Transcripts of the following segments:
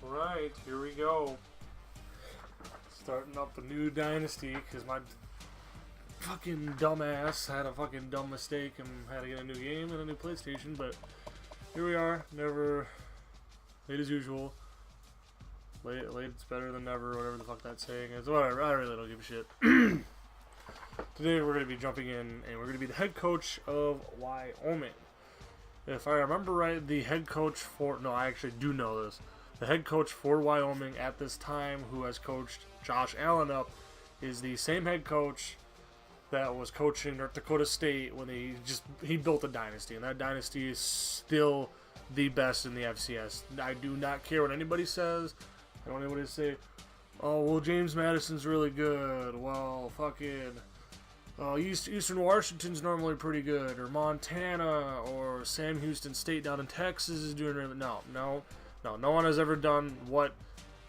Alright, here we go. Starting up a new dynasty because my fucking dumbass had a fucking dumb mistake and had to get a new game and a new PlayStation, but here we are. Never late as usual. Late's better than never, whatever the fuck that saying is. Whatever, I really don't give a shit. Today we're going to be jumping in and we're going to be the head coach of Wyoming. If I remember right, the head coach for... No, I actually do know this. The head coach for Wyoming at this time, who has coached Josh Allen up, is the same head coach that was coaching North Dakota State when he built a dynasty. And that dynasty is still the best in the FCS. I do not care what anybody says. I don't want anybody to say, oh, well, James Madison's really good. Well, fucking... Eastern Washington's normally pretty good, or Montana, or Sam Houston State down in Texas is doing really... No one has ever done what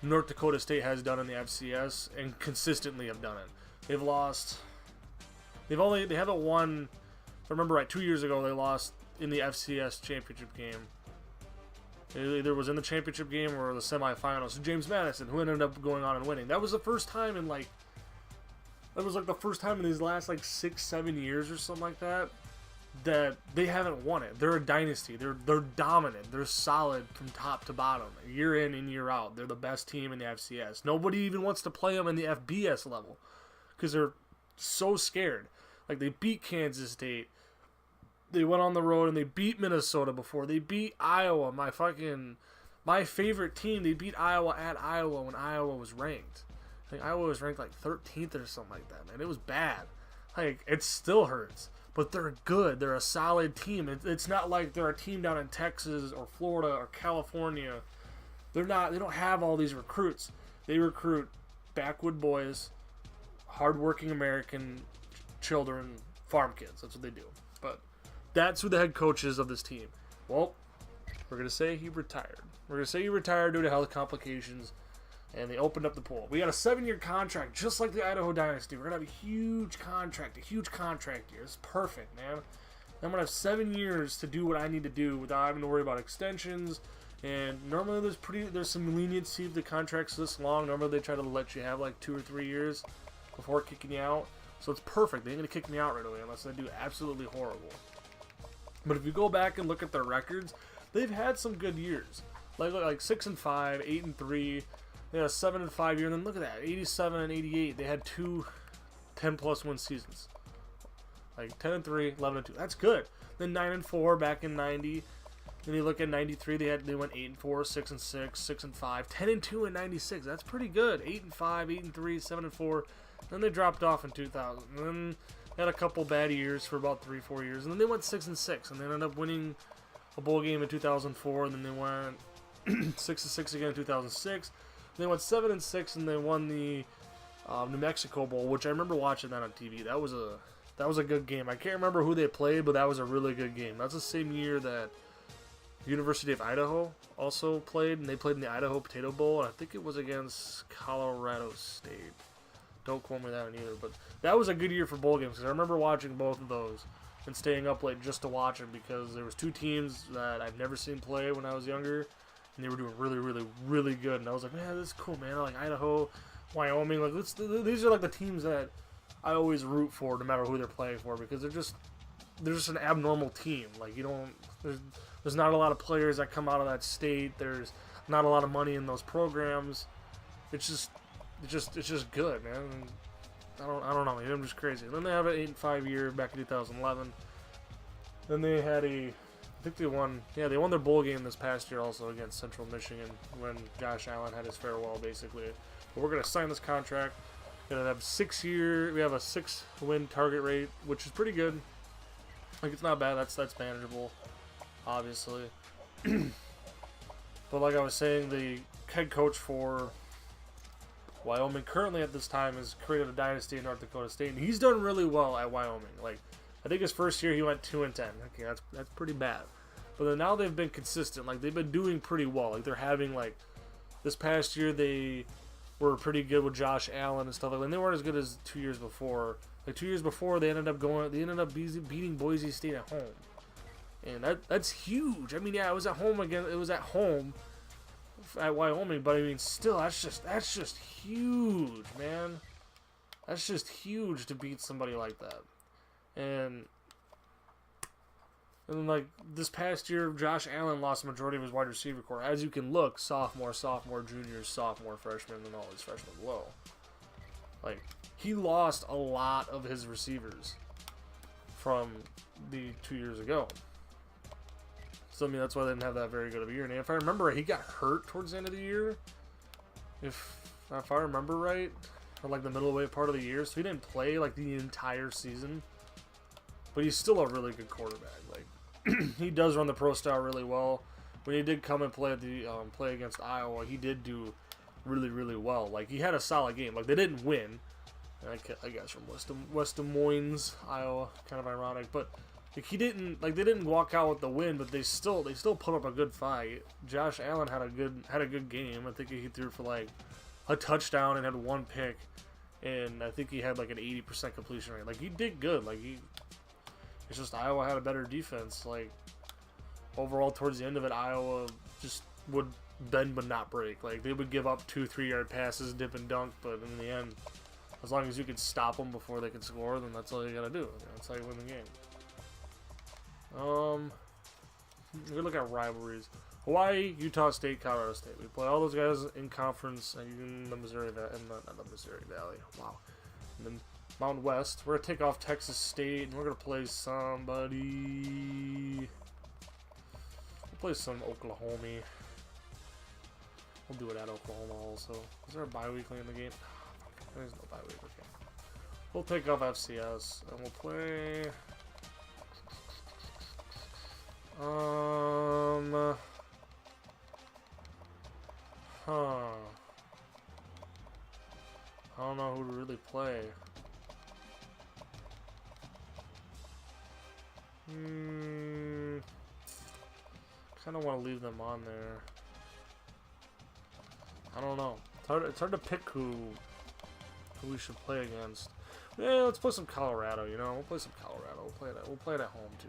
North Dakota State has done in the FCS and consistently have done it. They haven't won, if I remember right, 2 years ago they lost in the FCS championship game. It either was in the championship game or the semifinals. So James Madison, who ended up going on and winning. That was the first time in the first time in these last 6-7 years or something like that they haven't won it. They're a dynasty. They're dominant. They're solid from top to bottom, year in and year out. They're the best team in the FCS. Nobody even wants to play them in the FBS level because they're so scared. They beat Kansas State. They went on the road and they beat Minnesota before. They beat Iowa, my favorite team. They beat Iowa at Iowa when Iowa was ranked. I think Iowa was ranked 13th or something like that, man. It was bad. It still hurts. But they're good. They're a solid team. It's not like they're a team down in Texas or Florida or California. They don't have all these recruits. They recruit backwood boys, hardworking American children, farm kids. That's what they do. But that's who the head coach is of this team. Well, we're going to say he retired. We're going to say he retired due to health complications. And they opened up the pool. We got a 7-year contract, just like the Idaho Dynasty. We're going to have a huge contract year. It's perfect, man. I'm going to have 7 years to do what I need to do without having to worry about extensions. And normally there's some leniency if the contract's this long. Normally they try to let you have 2 or 3 years before kicking you out. So it's perfect. They ain't going to kick me out right away unless I do absolutely horrible. But if you go back and look at their records, they've had some good years. Like 6-5, 8-3. They had a 7-5 year, and then look at that, 87 and 88. They had 2 10+ win seasons, 10-3, 11-2. That's good. Then 9-4 back in 90. Then you look at 93. They went 8-4, 6-6, 6-5, 10-2 in 96. That's pretty good. 8-5, 8-3, 7-4. Then they dropped off in 2000. And then they had a couple bad years for about 3-4 years, and then they went 6-6, and they ended up winning a bowl game in 2004. And then they went 6-6 again in 2006. They went 7-6 and they won the New Mexico Bowl, which I remember watching that on TV. That was a good game. I can't remember who they played, but that was a really good game. That's the same year that University of Idaho also played, and they played in the Idaho Potato Bowl, and I think it was against Colorado State. Don't quote me that one either, but that was a good year for bowl games because I remember watching both of those and staying up late just to watch them because there was 2 teams that I'd never seen play when I was younger. And they were doing really, really, really good. And I was like, man, this is cool, man. I like Idaho, Wyoming. These are the teams that I always root for no matter who they're playing for because they're just an abnormal team. There's not a lot of players that come out of that state. There's not a lot of money in those programs. It's just good, man. And I don't know. I'm just crazy. And then they have an 8-5 year back in 2011. Then they had I think they won their bowl game this past year also against Central Michigan when Josh Allen had his farewell, basically. But we're going to sign this contract. We're going to have 6 year. We have a 6-win target rate, which is pretty good. It's not bad. That's manageable, obviously. But like I was saying, the head coach for Wyoming currently at this time has created a dynasty in North Dakota State, and he's done really well at Wyoming. I think his first year he went 2-10. Okay, that's pretty bad. But then now they've been consistent. They've been doing pretty well. They're having this past year they were pretty good with Josh Allen and stuff and they weren't as good as 2 years before. 2 years before they ended up beating Boise State at home. And that's huge. I mean, yeah, it was at home again. It was at home at Wyoming, but I mean, still, that's just huge, man. That's just huge to beat somebody like that. And like this past year, Josh Allen lost the majority of his wide receiver core. As you can look, sophomore, junior, sophomore, freshman, and all his freshmen below. Like, he lost a lot of his receivers from the 2 years ago. So, I mean, that's why they didn't have that very good of a year. And if I remember, he got hurt towards the end of the year. If I remember right, or like the middle way part of the year. So he didn't play like the entire season. But he's still a really good quarterback. Like, he does run the pro style really well. When he did come and play at the play against Iowa, he did do really, really well. Like, he had a solid game. Like, they didn't win. I guess from West Des Moines, Iowa, kind of ironic, but like, they didn't walk out with the win, but they still put up a good fight. Josh Allen had a good game. I think he threw for like a touchdown and had one pick, and I think he had like an 80% completion rate. Like, he did good. Like, it's just Iowa had a better defense. Like, overall, towards the end of it, Iowa just would bend but not break. Like, they would give up 2-3 yard passes, dip and dunk, but in the end, as long as you can stop them before they can score, then that's all you gotta do. That's how you win the game. We look at rivalries. Hawaii, Utah State, Colorado State. We play all those guys in conference in the Missouri Valley. Not the Missouri Valley. Wow. And then Mountain West. We're gonna take off Texas State, and we're gonna play somebody. We'll play some Oklahoma. We'll do it at Oklahoma also. Is there a bye weekly in the game? There's no bye week. Okay. We'll take off FCS and we'll play. I don't know who to really play. Kind of want to leave them on there. I don't know. It's hard to pick who we should play against. Yeah, let's play some Colorado, you know? We'll play some Colorado. We'll play it at home too.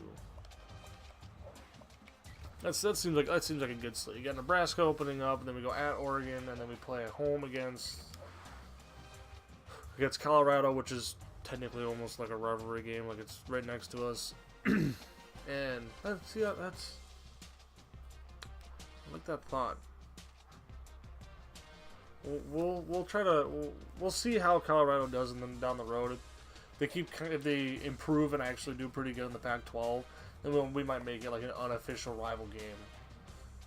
That seems like a good slate. You got Nebraska opening up, and then we go at Oregon, and then we play at home against Colorado, which is technically almost like a rivalry game, like it's right next to us. And I like that thought. We'll see how Colorado does down the road. If they improve and actually do pretty good in the Pac-12, then we might make it like an unofficial rival game.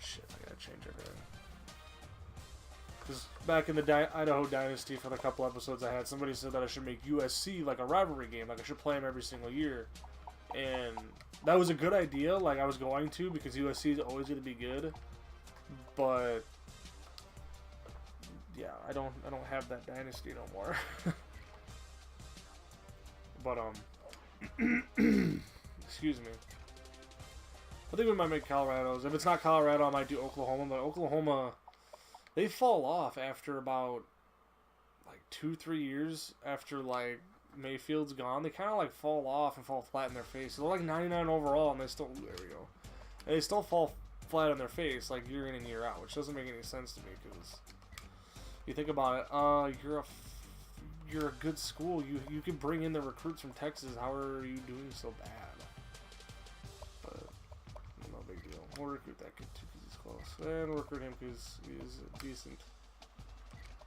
Shit, I gotta change everything. Because back in the Idaho Dynasty, for the couple episodes I had, somebody said that I should make USC like a rivalry game, like I should play them every single year, and that was a good idea. Like, I was going to, because USC is always going to be good, but yeah, I don't have that dynasty no more. But excuse me. I think we might make Colorado's. If it's not Colorado, I might do Oklahoma. But Oklahoma, they fall off after about like 2-3 years after like Mayfield's gone. They kind of like fall off and fall flat in their face. So they're like 99 overall, and they still and they still fall flat on their face like year in and year out, which doesn't make any sense to me because you think about it. You're a good school. You can bring in the recruits from Texas. How are you doing so bad? But no big deal. We'll recruit that kid too because he's close, and we'll recruit him because he's decent.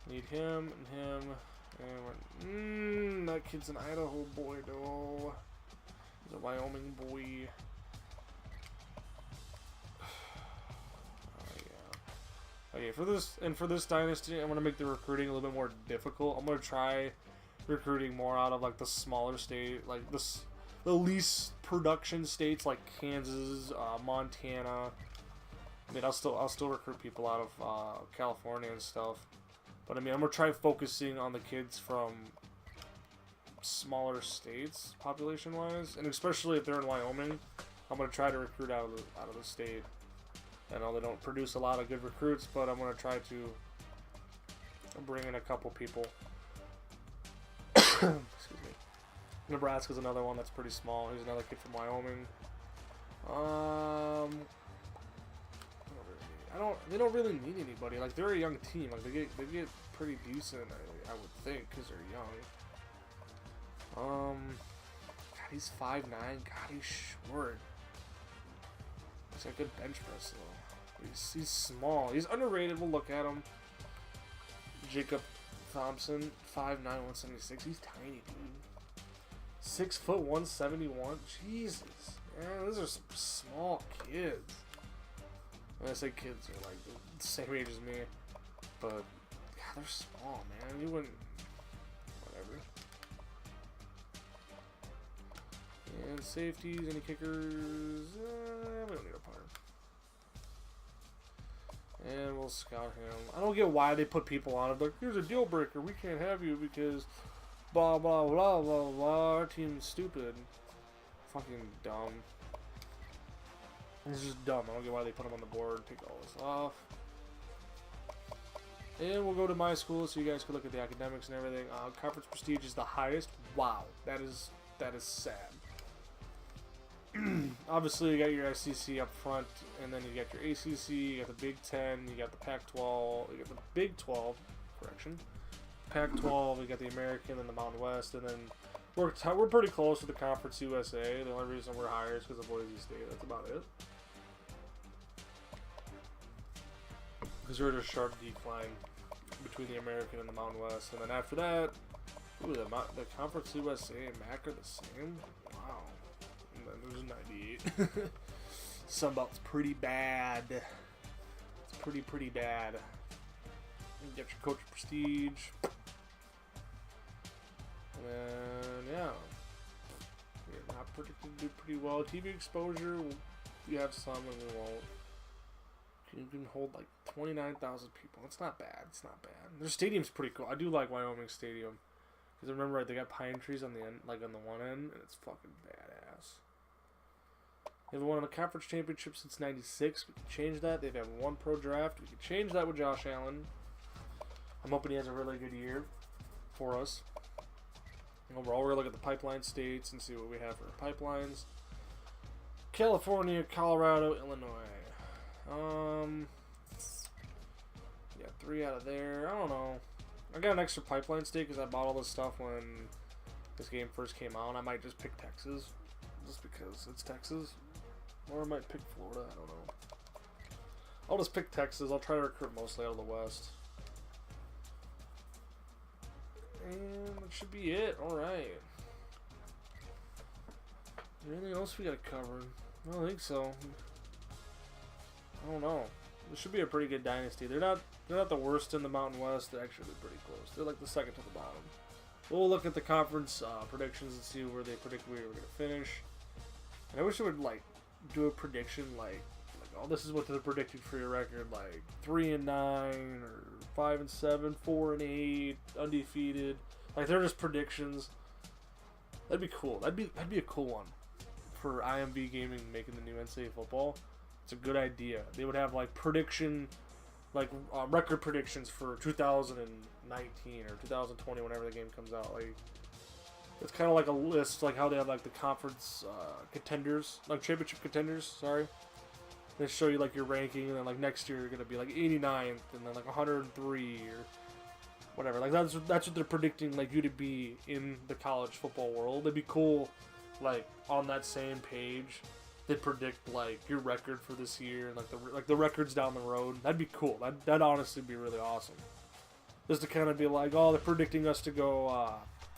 Need him and him. And that kid's an Idaho boy though. He's a Wyoming boy. Okay, for this dynasty, I'm gonna make the recruiting a little bit more difficult. I'm gonna try recruiting more out of like the smaller state, like the least production states like Kansas, Montana. I mean, I'll still recruit people out of California and stuff, but I mean, I'm gonna try focusing on the kids from smaller states, population-wise, and especially if they're in Wyoming, I'm gonna try to recruit out of the state. I know they don't produce a lot of good recruits, but I'm going to try to bring in a couple people. Excuse me. Nebraska's another one that's pretty small. Here's another kid from Wyoming. They don't really need anybody. Like, they're a young team. Like, they get pretty decent, I would think, because they're young. God, he's 5'9". God, he's short. He's got good bench press though. He's small. He's underrated. We'll look at him. Jacob Thompson, 5'9", 176. He's tiny, dude. 6 foot 171. Jesus, man, those are some small kids. When I say kids, they're like the same age as me, but God, they're small, man. You wouldn't. Whatever. And safeties, any kickers? We don't need a punter. And we'll scout him. I don't get why they put people on it. Like, here's a deal breaker. We can't have you because blah, blah, blah, blah, blah. Our team's stupid. Fucking dumb. It's just dumb. I don't get why they put him on the board. Take all this off. And we'll go to my school so you guys can look at the academics and everything. Conference prestige is the highest. Wow. That is sad. Obviously, you got your SEC up front, and then you got your ACC, you got the Big Ten, you got the Pac-12, you got the Big 12, correction, Pac-12, you got the American and the Mountain West, and then we're pretty close to the Conference USA. The only reason we're higher is because of Boise State. That's about it. Because we're at a sharp decline between the American and the Mountain West, and then after that, ooh, the Conference USA and MAC are the same. Wow. And then there's 98. Sunbelt's pretty bad. It's pretty bad. You get your coach prestige. And then, yeah. You're not predicted to do pretty well. TV exposure, you have some and we won't. You can hold like 29,000 people. It's not bad. It's not bad. Their stadium's pretty cool. I do like Wyoming Stadium. Because I remember, right, they got pine trees on the end, like on the one end, and it's fucking badass. They've won a conference championship since '96. We can change that. They've had one pro draft. We can change that with Josh Allen. I'm hoping he has a really good year for us. And overall, we're going to look at the pipeline states and see what we have for pipelines. California, Colorado, Illinois. Yeah, 3 out of there. I don't know. I got an extra pipeline state because I bought all this stuff when this game first came out. I might just pick Texas, just because it's Texas. Or I might pick Florida, I don't know. I'll just pick Texas. I'll try to recruit mostly out of the West. And that should be it. Alright. Anything else we gotta cover? I don't think so. I don't know. This should be a pretty good dynasty. They're not the worst in the Mountain West. They're actually pretty close. They're like the second to the bottom. We'll look at the conference predictions and see where they predict we were going to finish. And I wish I would like do a prediction like oh, this is what they're predicting for your record, like 3-9 or 5-7, 4-8, undefeated. Like they're just predictions. That'd be cool. That'd be a cool one for IMV Gaming making the new NCAA football. It's a good idea. They would have like prediction, like record predictions for 2019 or 2020 whenever the game comes out. Like it's kind of like a list, like how they have like the conference contenders, like championship contenders. Sorry, they show you like your ranking, and then like next year you're gonna be like 89th, and then like 103 or whatever. Like that's what they're predicting like you to be in the college football world. It'd be cool, like on that same page. They predict like your record for this year and like the records down the road. That'd be cool. That'd honestly be really awesome. Just to kind of be like, oh, they're predicting us to go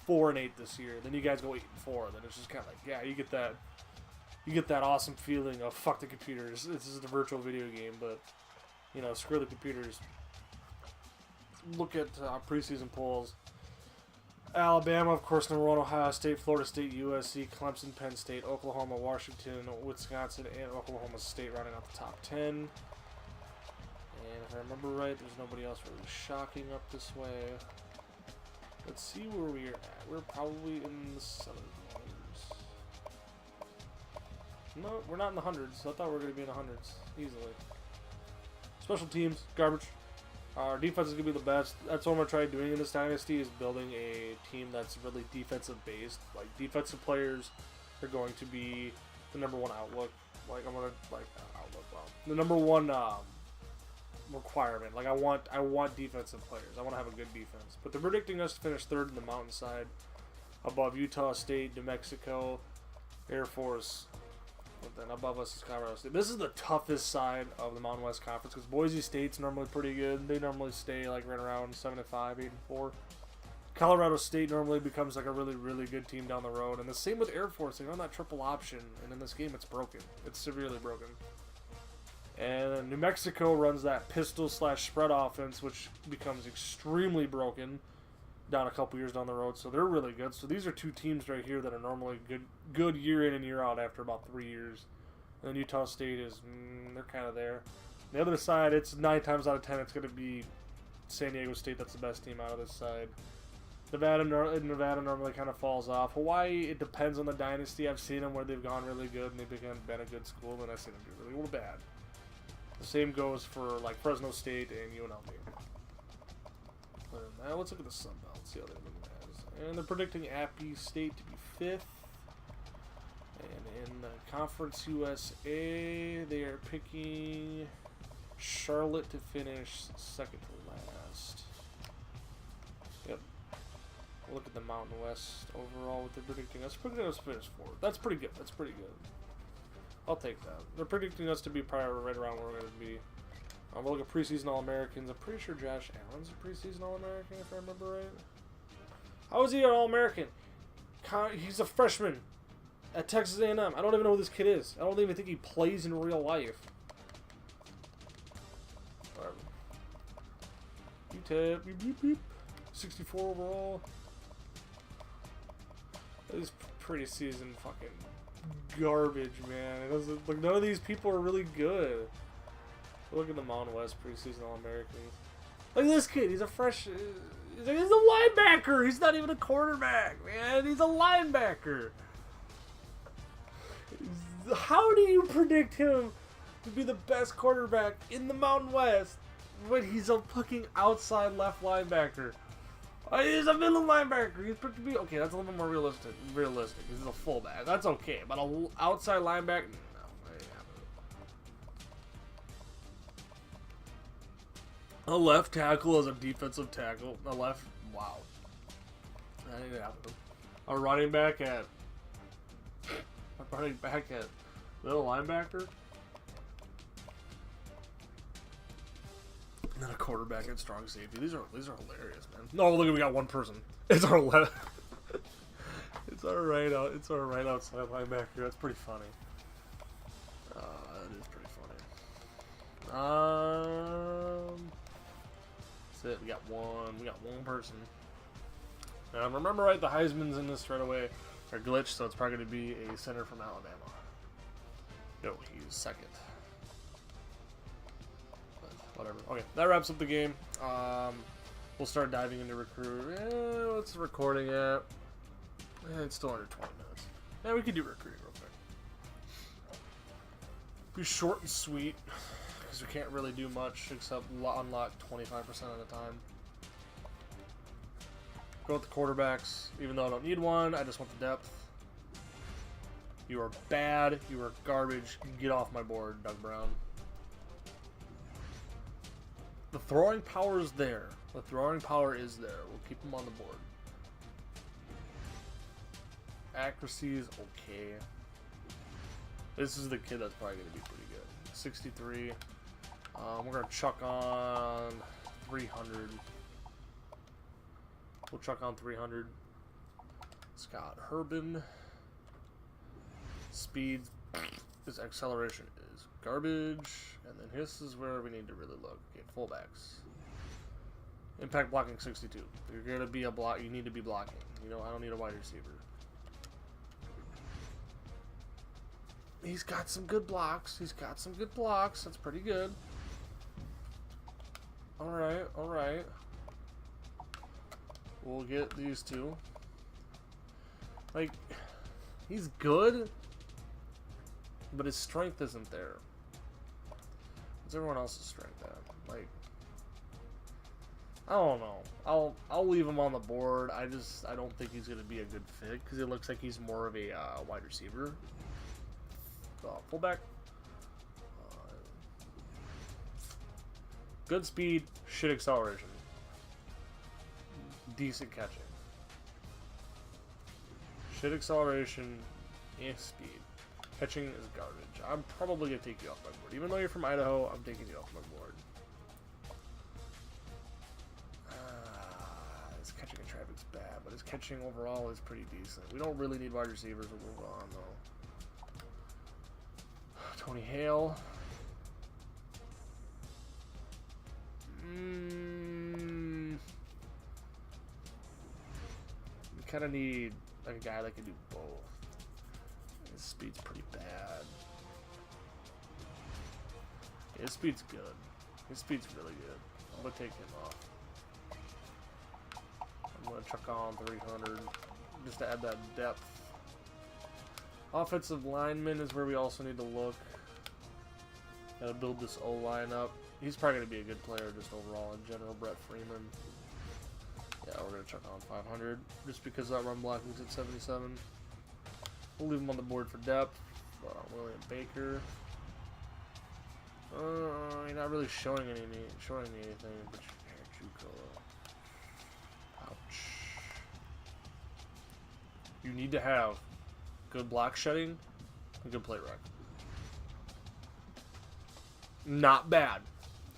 4-8 this year. Then you guys go 8-4. Then it's just kind of like, yeah, you get that awesome feeling of fuck the computers. This is a virtual video game, but you know, screw the computers. Look at preseason polls. Alabama, of course, number 1, Ohio State, Florida State, USC, Clemson, Penn State, Oklahoma, Washington, Wisconsin, and Oklahoma State rounding out the top 10. And if I remember right, there's nobody else really shocking up this way. Let's see where we're at. We're probably in the 700s. No, we're not in the hundreds. I thought we were going to be in the hundreds easily. Special teams, garbage. Our defense is going to be the best. That's what I'm going to try doing in this dynasty, is building a team that's really defensive based. Like, defensive players are going to be the number one outlook. Like, I'm going to, like, outlook, well, the number one requirement. Like I want defensive players. I want to have a good defense. But they're predicting us to finish third in the Mountainside, above Utah State, New Mexico, Air Force. But then above us is Colorado State. This is the toughest side of the Mountain West Conference because Boise State's normally pretty good. They normally stay like right around 7-5, 8-4. Colorado State normally becomes like a really, really good team down the road. And the same with Air Force. They're on that triple option, and in this game it's broken. It's severely broken. And New Mexico runs that pistol/spread offense, which becomes extremely broken down a couple years down the road. So they're really good. So these are two teams right here that are normally good year in and year out after about 3 years. And then Utah State is, they're kind of there. The other side, it's 9 times out of 10, it's going to be San Diego State. That's the best team out of this side. Nevada normally kind of falls off. Hawaii, it depends on the dynasty. I've seen them where they've gone really good and they've been a good school, and I've seen them do really bad. The same goes for like Fresno State and UNLV. Now let's look at the Sun Belt, see how they're looking at. And they're predicting Appy State to be 5th. And in the Conference USA, they are picking Charlotte to finish 2nd to last. Yep. Look at the Mountain West overall, what they're predicting us. Predicting us to finish 4th. That's pretty good. That's pretty good. I'll take that. They're predicting us to be probably right around where we're going to be. We'll look at preseason All-Americans. I'm pretty sure Josh Allen's a preseason All-American, if I remember right. How is he an All-American? He's a freshman at Texas A&M. I don't even know who this kid is. I don't even think he plays in real life. Whatever. UTEP, beep, beep, beep. 64 overall. This preseason fucking garbage, man. It doesn't, like, none of these people are really good. Look at the Mountain West preseason All-Americans. Look at this kid. He's a fresh... He's a linebacker. He's not even a quarterback, man. He's a linebacker. How do you predict him to be the best quarterback in the Mountain West when he's a fucking outside left linebacker? He's a middle linebacker. He's supposed to be... Okay, that's a little bit more realistic. He's a fullback. That's okay. But an outside linebacker... A left tackle as a defensive tackle. A left... Wow. That ain't happening. A running back at... Middle linebacker? And then a quarterback at strong safety. These are hilarious, man. No, look, we got one person. It's our left. It's our right outside linebacker. That's pretty funny. That is pretty funny. That's it. We got one person. Remember, right? The Heisman's in this right away. Are glitched, so it's probably going to be a center from Alabama. No, he's 2nd. But whatever. Okay, that wraps up the game. We'll start diving into recruit. What's the recording at? It's still under 20 minutes. Yeah, we could do recruiting real quick. Be short and sweet, because we can't really do much except unlock 25% of the time. Go with the quarterbacks, even though I don't need one. I just want the depth. You are bad. You are garbage. Get off my board, Doug Brown. The throwing power is there. The throwing power is there. We'll keep him on the board. Accuracy is okay. This is the kid that's probably going to be pretty good. 63. We're going to chuck on 300. We'll chuck on 300. Scott Herbin. Speed. His acceleration is garbage. And then this is where we need to really look. Okay, fullbacks. Impact blocking 62. You're going to be a block. You need to be blocking. You know, I don't need a wide receiver. He's got some good blocks. That's pretty good. Alright. We'll get these two. Like, he's good, but his strength isn't there. What's everyone else's strength at? Like, I don't know. I'll leave him on the board. I don't think he's gonna be a good fit because it looks like he's more of a wide receiver. Fullback. Good speed, shit acceleration. Decent catching. Shit acceleration, speed. Catching is garbage. I'm probably going to take you off my board. Even though you're from Idaho, I'm taking you off my board. His catching in traffic's bad, but his catching overall is pretty decent. We don't really need wide receivers. We'll move on, though. Tony Hale. We kind of need like a guy that can do both. His speed's pretty bad. His speed's good. His speed's really good. I'm gonna take him off. I'm gonna chuck on 300 just to add that depth. Offensive lineman is where we also need to look. Gotta build this O-line up. He's probably gonna be a good player just overall in general. Brett Freeman. Yeah, we're gonna chuck on 500 just because that run blocking's at 77. We'll leave him on the board for depth. William Baker. You're not really showing me anything. But ouch. You need to have good block shedding and good play rec. Not bad.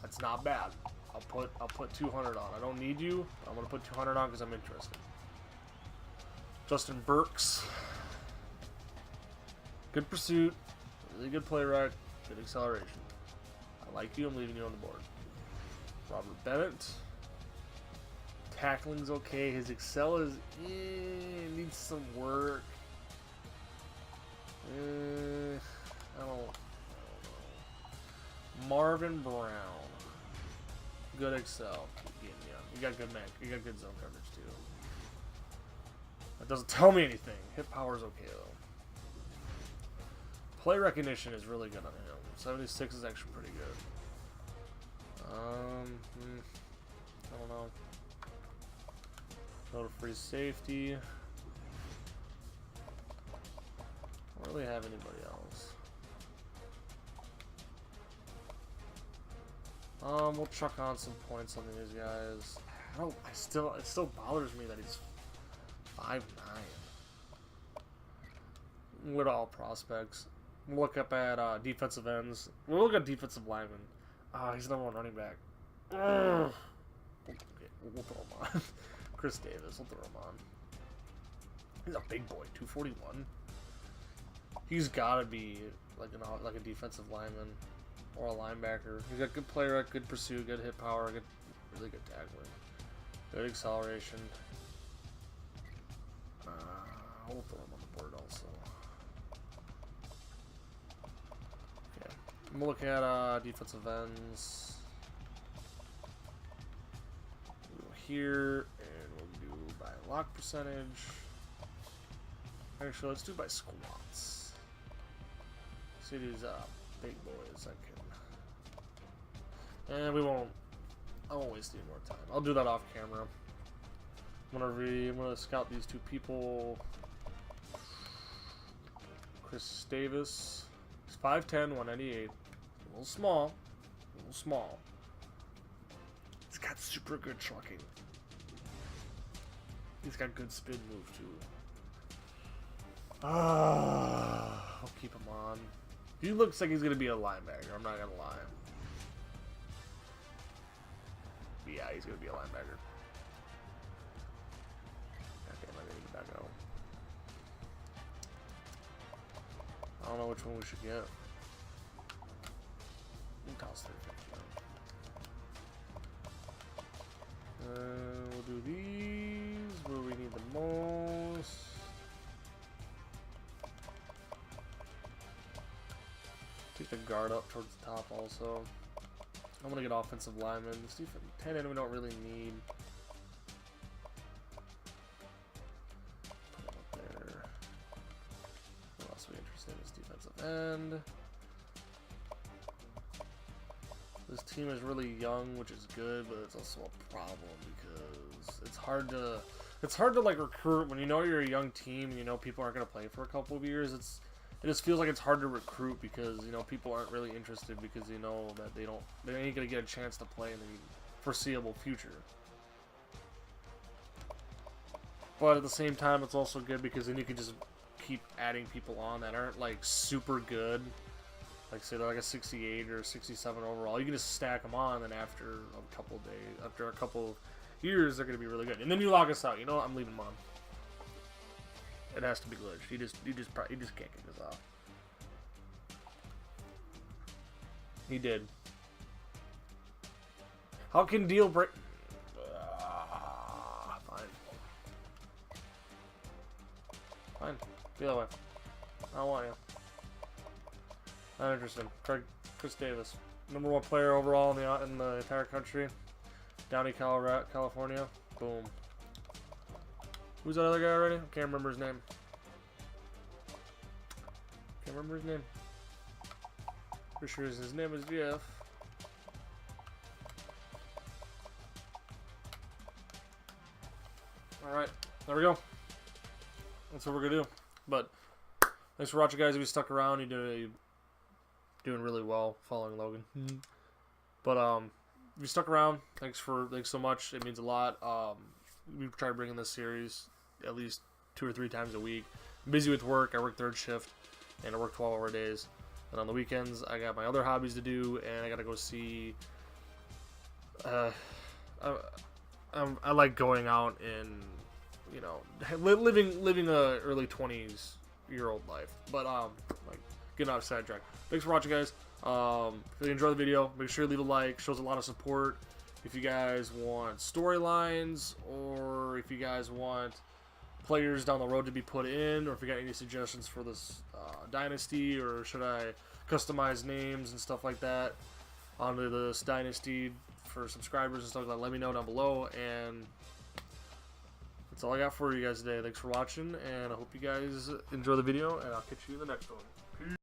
That's not bad. I'll put 200 on. I don't need you. I'm gonna put 200 on because I'm interested. Justin Burks. Good pursuit, really good play rec, good acceleration. I like you, I'm leaving you on the board. Robert Bennett. Tackling's okay, his excel is, needs some work. I don't know. Marvin Brown. Good excel. You got good man, you got good zone coverage too. That doesn't tell me anything. Hit power's okay though. Play recognition is really good on him. 76 is actually pretty good. I don't know. Go to free safety. Don't really have anybody else. We'll chuck on some points on these guys. It still bothers me that he's 5'9". With all prospects. We'll look up at defensive ends. We'll look at defensive linemen. He's number one running back. Okay, we'll throw him on. Chris Davis, we'll throw him on. He's a big boy, 241. He's gotta be like a defensive lineman or a linebacker. He's got good play rec, good pursuit, good hit power, really good tackling, good acceleration. We'll throw him on the board also. I'm gonna look at defensive ends. We'll go here, and we'll do by lock percentage. Actually, let's do by squats. See these big boys I can. And I won't waste any more time. I'll do that off camera. I'm gonna scout these two people. Chris Davis. He's 5'10", 198. A little small. He's got super good trucking. He's got good spin move too. I'll keep him on. He looks like he's gonna be a linebacker. I'm not gonna lie. But yeah, he's gonna be a linebacker. Okay, I need to back out. I don't know which one we should get. We'll toss 350. We'll do these where we need the most. Take the guard up towards the top also. I'm gonna get offensive linemen. This defense 10 and we don't really need. Put him up there. What else are we interested in? This defensive end. This team is really young, which is good, but it's also a problem because it's hard to like recruit when you know you're a young team and you know people aren't gonna play for a couple of years. it just feels like it's hard to recruit because, you know, people aren't really interested because, you know, that they ain't going to get a chance to play in the foreseeable future. But at the same time, it's also good because then you can just keep adding people on that aren't, like, super good. Like, say they're like a 68 or 67 overall. You can just stack them on, and after a couple of days, after a couple of years, they're going to be really good. And then you log us out. You know what? I'm leaving them on. It has to be glitched. You just can't kick this off. He did. How can deal break? Fine. Fine. Be that way. I don't want you. Not interested. Chris Davis, #1 player overall in the entire country. Downey, California. Boom. Who's that other guy already? I can't remember his name. Can't remember his name. Pretty sure his name is Jeff. Alright, there we go. That's what we're gonna do. But thanks for watching, guys. If you stuck around, you're doing really well following Logan. But if you stuck around, thanks so much. It means a lot. We try bringing this series at least 2 or 3 times a week. I'm busy with work. I work 3rd shift, and I work 12-hour days. And on the weekends, I got my other hobbies to do, and I gotta go see. I like going out and, you know, living a early 20s-year-old life. But like getting off sidetrack. Thanks for watching, guys. If you enjoyed the video, make sure you leave a like. Shows a lot of support. If you guys want storylines, or if you guys want players down the road to be put in, or if you got any suggestions for this Dynasty, or should I customize names and stuff like that onto this Dynasty for subscribers and stuff like that, let me know down below. And that's all I got for you guys today. Thanks for watching, and I hope you guys enjoy the video, and I'll catch you in the next one.